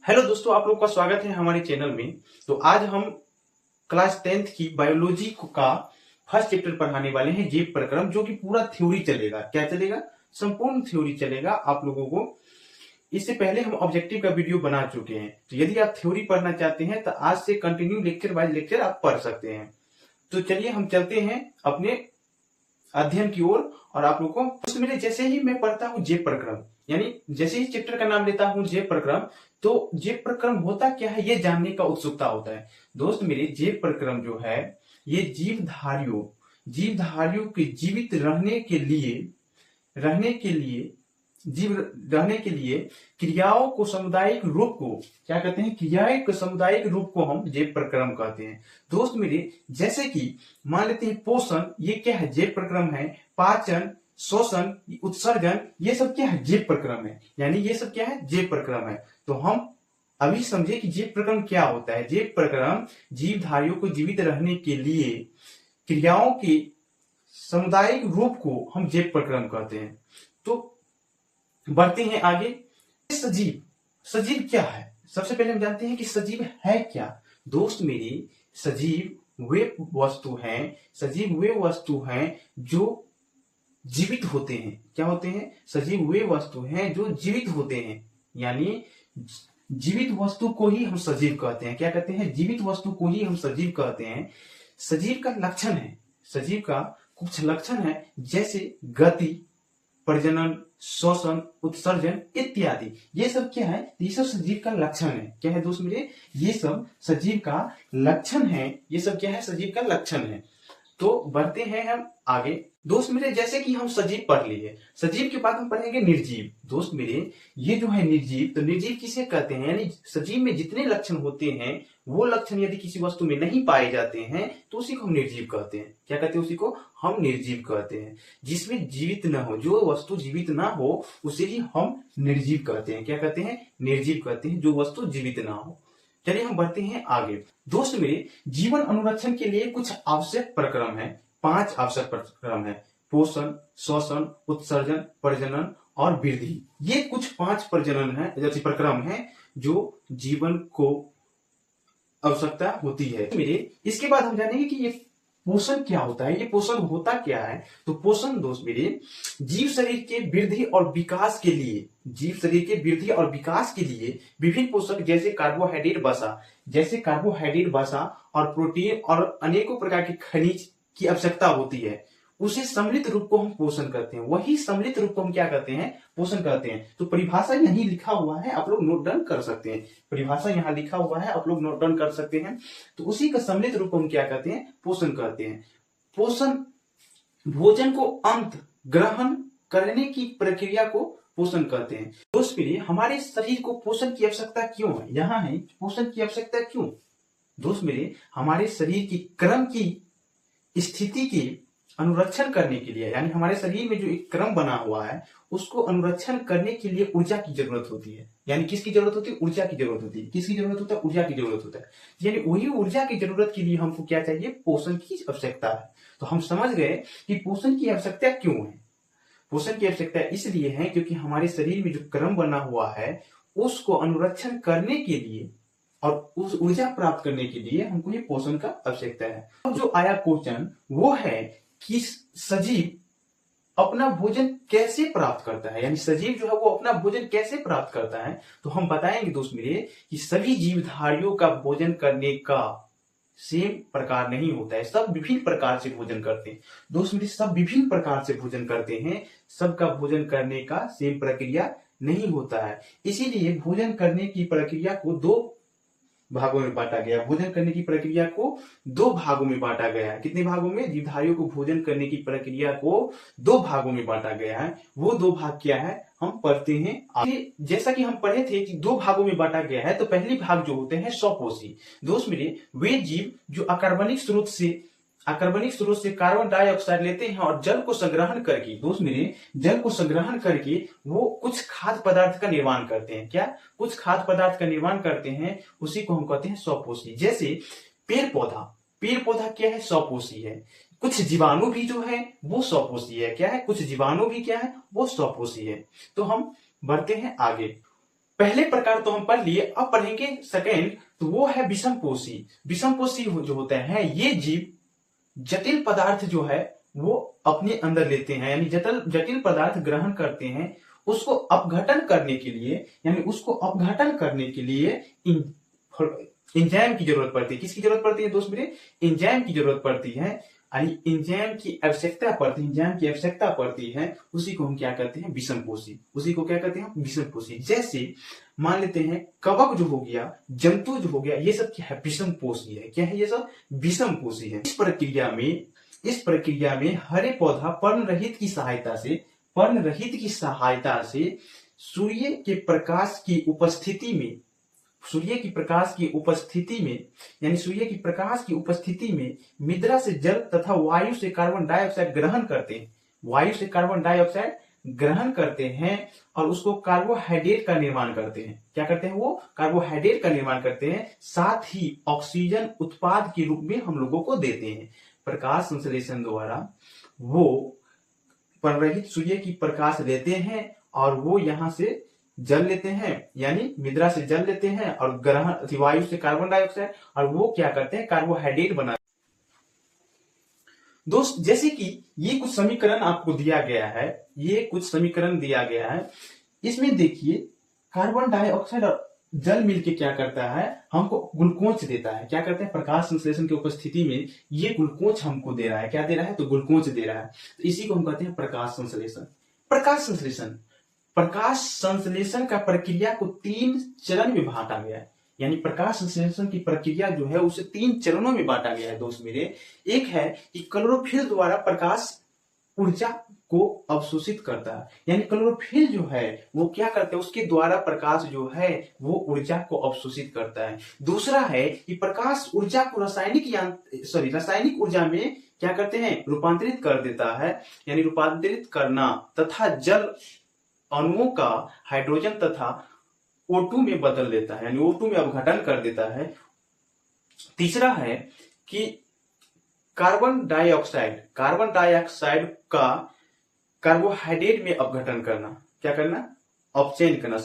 Hello दोस्तों, आप लोग का स्वागत है हमारे चैनल में। तो आज हम क्लास 10th की बायोलॉजी का फर्स्ट चैप्टर पढ़ाने वाले हैं, जीव प्रक्रम, जो कि पूरा थ्योरी चलेगा। क्या चलेगा? संपूर्ण थ्योरी चलेगा आप लोगों को। इससे पहले हम ऑब्जेक्टिव का वीडियो बना चुके हैं, तो यदि आप थ्योरी पढ़ना चाहते हैं तो आज से कंटिन्यू लेक्चर बाय लेक्चर आप पढ़ सकते हैं। तो चलिए हम चलते हैं अपने अध्ययन की ओर। और आप लोग को उसमें जैसे ही मैं पढ़ता हूँ जीव प्रक्रम, यानी जैसे ही चैप्टर का नाम लेता हूँ जीव प्रक्रम, तो जीव प्रक्रम होता क्या है ये जानने का उत्सुकता होता है। दोस्त मेरे, जीव प्रक्रम जो है ये जीवधारियों के जीवित रहने के लिए क्रियाओं को सामुदायिक रूप को क्या कहते हैं? क्रियाएं के सामुदायिक रूप को हम जीव प्रक्रम कहते हैं। दोस्त मेरे, जैसे कि मान लेते हैं पोषण, ये क्या है? जीव प्रक्रम है। पाचन, शोषण, उत्सर्जन, ये सब क्या है? जीव प्रक्रम है। यानी ये सब क्या है? जीव प्रक्रम है। तो हम अभी समझे कि जीव प्रक्रम क्या होता है। जीव प्रक्रम जीवधारियों को जीवित रहने के लिए क्रियाओं के सामुदायिक रूप को हम जीव प्रक्रम कहते हैं। तो बढ़ते हैं आगे। सजीव क्या है? सबसे पहले हम जानते हैं कि सजीव है क्या। दोस्त मेरे, सजीव वे वस्तु हैं जो जीवित होते हैं। क्या होते हैं? सजीव वे वस्तु हैं जो जीवित होते हैं। यानी जीवित वस्तु को ही हम सजीव कहते हैं। क्या कहते हैं? जीवित वस्तु को ही हम सजीव कहते हैं। सजीव का लक्षण है, सजीव का कुछ लक्षण है, जैसे गति, प्रजनन, शोषण, उत्सर्जन इत्यादि। ये सब क्या है? ये सब सजीव का लक्षण है। क्या है दोस्त मेरे? ये सब सजीव का लक्षण है। ये सब क्या है? सजीव का लक्षण है। तो बढ़ते हैं हम आगे। दोस्त मेरे, जैसे कि हम सजीव पढ़ लिए, सजीव के बाद हम पढ़ेंगे निर्जीव। दोस्त मेरे, ये जो है निर्जीव, तो निर्जीव किसे कहते हैं? यानी सजीव में जितने लक्षण होते हैं वो लक्षण यदि किसी वस्तु में नहीं पाए जाते हैं तो उसी को हम निर्जीव कहते हैं। क्या कहते हैं? उसी को हम निर्जीव कहते हैं। जिसमें जीवित न हो, जो वस्तु जीवित ना हो, उसे ही हम निर्जीव कहते हैं। क्या कहते हैं? निर्जीव कहते हैं, जो वस्तु जीवित ना हो। चलिए हम बढ़ते हैं आगे। दोस्त मेरे, जीवन अनुरक्षण के लिए कुछ आवश्यक प्रक्रम है। 5 आवश्यक प्रक्रम है: पोषण, शोषण, उत्सर्जन, प्रजनन और वृद्धि। ये कुछ 5 प्रजनन है, जैसे प्रक्रम है जो जीवन को आवश्यकता होती है। मेरे, इसके बाद हम जानेंगे कि ये पोषण क्या होता है। ये पोषण होता क्या है? तो पोषण दोस्त मेरे, जीव शरीर के वृद्धि और विकास के लिए विभिन्न पोषक जैसे कार्बोहाइड्रेट, वसा और प्रोटीन और अनेकों प्रकार के खनिज की आवश्यकता होती है। उसे सम्मिलित रूप को हम पोषण करते हैं। वही सम्मिलित रूप को हम क्या कहते हैं? पोषण कहते हैं। तो परिभाषा यहीं लिखा हुआ है, आप लोग नोट डाउन कर सकते हैं। परिभाषा यहाँ लिखा हुआ है, आप लोग नोट डाउन कर सकते हैं। तो उसी का सम्मिलित रूप को हम क्या कहते हैं? पोषण कहते हैं। पोषण भोजन को अंत ग्रहण करने की प्रक्रिया को पोषण कहते हैं। दोस्त प्रिय, हमारे शरीर को पोषण की आवश्यकता क्यों है? यहाँ है पोषण की आवश्यकता क्यों? दोस्त मेरे, हमारे शरीर की क्रम की स्थिति के अनुरक्षण करने के लिए, यानी हमारे शरीर में जो एक क्रम बना हुआ है उसको अनुरक्षण करने के लिए ऊर्जा की जरूरत होती है। यानी किसकी जरूरत होती है? ऊर्जा की जरूरत होती है। किसकी जरूरत होता है? ऊर्जा की जरूरत होता है। यानी वही ऊर्जा की जरूरत के लिए हमको क्या चाहिए? पोषण की आवश्यकता है। तो हम समझ गए कि पोषण की आवश्यकता क्यों है। पोषण की आवश्यकता इसलिए है क्योंकि हमारे शरीर में जो क्रम बना हुआ है उसको अनुरक्षण करने के लिए और उस ऊर्जा प्राप्त करने के लिए हमको ये पोषण का आवश्यकता है। अब जो आया क्वेश्चन वो है कि सजीव अपना भोजन कैसे प्राप्त करता है। यानी सजीव जो है वो अपना भोजन कैसे प्राप्त करता है। तो हम बताएंगे दोस्त मेरे कि सभी जीवधारियों का भोजन करने का सेम प्रकार नहीं होता है। सब विभिन्न प्रकार से भोजन करते हैं। दोस्त मेरे, सब विभिन्न प्रकार से भोजन करते हैं। सबका भोजन करने का सेम प्रक्रिया नहीं होता है। इसीलिए भोजन करने की प्रक्रिया को 2 भागों में बांटा गया। भोजन करने की प्रक्रिया को 2 भागों में बांटा गया है। कितने भागों में? जीवधारियों को भोजन करने की प्रक्रिया को 2 भागों में बांटा गया है। वो 2 भाग क्या है हम पढ़ते हैं। जैसा कि हम पढ़े थे कि 2 भागों में बांटा गया है, तो पहली भाग जो होते हैं स्वपोषी। दोस्त मेरे, वे जीव जो अकार्बनिक स्रोत से कार्बन डाइऑक्साइड लेते हैं और जल को संग्रहण करके, दोस्त मेरे, जल को संग्रहण करके वो कुछ खाद्य पदार्थ का निर्माण करते हैं। क्या? कुछ खाद्य पदार्थ का निर्माण करते हैं। उसी को हम कहते हैं स्वपोषी। जैसे पेड़ पौधा क्या है? स्वपोषी है। कुछ जीवाणु भी जो है वो स्वपोषी है। क्या है? कुछ जीवाणु भी क्या है? वो स्वपोषी है। तो हम बढ़ते हैं आगे। पहले प्रकार तो हम पढ़ लिए, अब पढ़ेंगे सेकेंड, तो वो है विषमपोषी। विषमपोषी जो होते हैं ये जीव जटिल पदार्थ जो है वो अपने अंदर लेते हैं, यानी जटिल जटिल पदार्थ ग्रहण करते हैं। उसको अपघटन करने के लिए, यानी उसको अपघटन करने के लिए एंजाइम की जरूरत पड़ती है। किसकी जरूरत पड़ती है दोस्त मेरे? एंजाइम की जरूरत पड़ती है, यानी एंजाइम की आवश्यकता पड़ती है, एंजाइम की आवश्यकता पड़ती है। उसी को हम क्या कहते हैं? विषमपोषी। उसी को क्या कहते हैं? विषमपोषी। जैसे मान लेते हैं कवक जो हो गया, जंतु जो हो गया, ये सब क्या है? विषमपोषी है। क्या है ये सब? विषमपोषी है। इस प्रक्रिया में हरे पौधा पर्णरहित की सहायता से सूर्य के प्रकाश की उपस्थिति में, यानी सूर्य की प्रकाश की उपस्थिति में मृदा से जल तथा वायु से कार्बन डाइऑक्साइड ग्रहण करते हैं और उसको कार्बोहाइड्रेट का निर्माण करते हैं। क्या करते हैं? वो कार्बोहाइड्रेट का निर्माण करते हैं, साथ ही ऑक्सीजन उत्पाद के रूप में हम लोगों को देते हैं। प्रकाश संश्लेषण द्वारा वो पर्णरहित सूर्य की प्रकाश लेते हैं और वो यहां से जल लेते हैं, यानी मृदा से जल लेते हैं और ग्रहण वायु से कार्बन डाइऑक्साइड, और वो क्या करते हैं? कार्बोहाइड्रेट बनाते हैं। दोस्त जैसे कि ये कुछ समीकरण आपको दिया गया है, इसमें देखिए कार्बन डाइऑक्साइड और जल मिलके क्या करता है? हमको ग्लूकोज देता है। क्या करते हैं? प्रकाश संश्लेषण की उपस्थिति में ये ग्लूकोज हमको दे रहा है। क्या दे रहा है? तो ग्लूकोज दे रहा है। तो इसी को हम कहते हैं प्रकाश संश्लेषण। प्रकाश संश्लेषण का प्रक्रिया को 3 चरण में बांटा गया है, यानी प्रकाश संश्लेषण की प्रक्रिया जो है उसे 3 चरणों में बांटा गया है दोस्त मेरे। एक है कि क्लोरोफिल द्वारा प्रकाश ऊर्जा को अवशोषित करता है, यानी क्लोरोफिल जो है वो क्या करता है? उसके द्वारा प्रकाश जो है वो ऊर्जा को अवशोषित करता है। दूसरा है कि प्रकाश ऊर्जा को रासायनिक ऊर्जा में क्या करते हैं? रूपांतरित कर देता है, यानी रूपांतरित करना तथा जल अणुओं का हाइड्रोजन तथा O2 में बदल देता है, यानी O2 में अपघटन कर देता है। तीसरा है कि कार्बन डाइऑक्साइड का कार्बोहाइड्रेट में अपघटन करना। क्या करना? अपचयन करना,